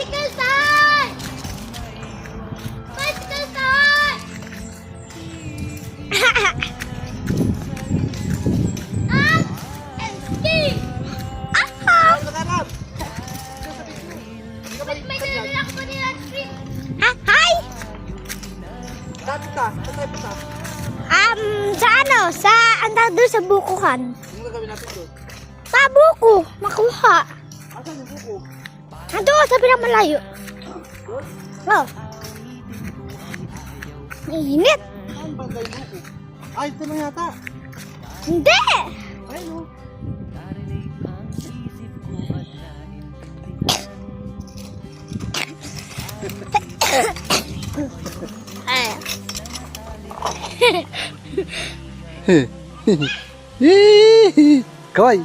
Bicycle time! Bicycle time! Up and ski! May nilala ko pa nila screen. Hi! Saan ka? Saan ka? Sa ano? Sa, anda doon sa bukuhan. Ano gagawin natin doon? Sa buko, makuha. Asan yung buko? Ando, sa pinakamalayo. Doon? Oh. Init. Saan banda yung buko? Ay, ito na yata. Hindi. Ay, no. Ay. Kawai.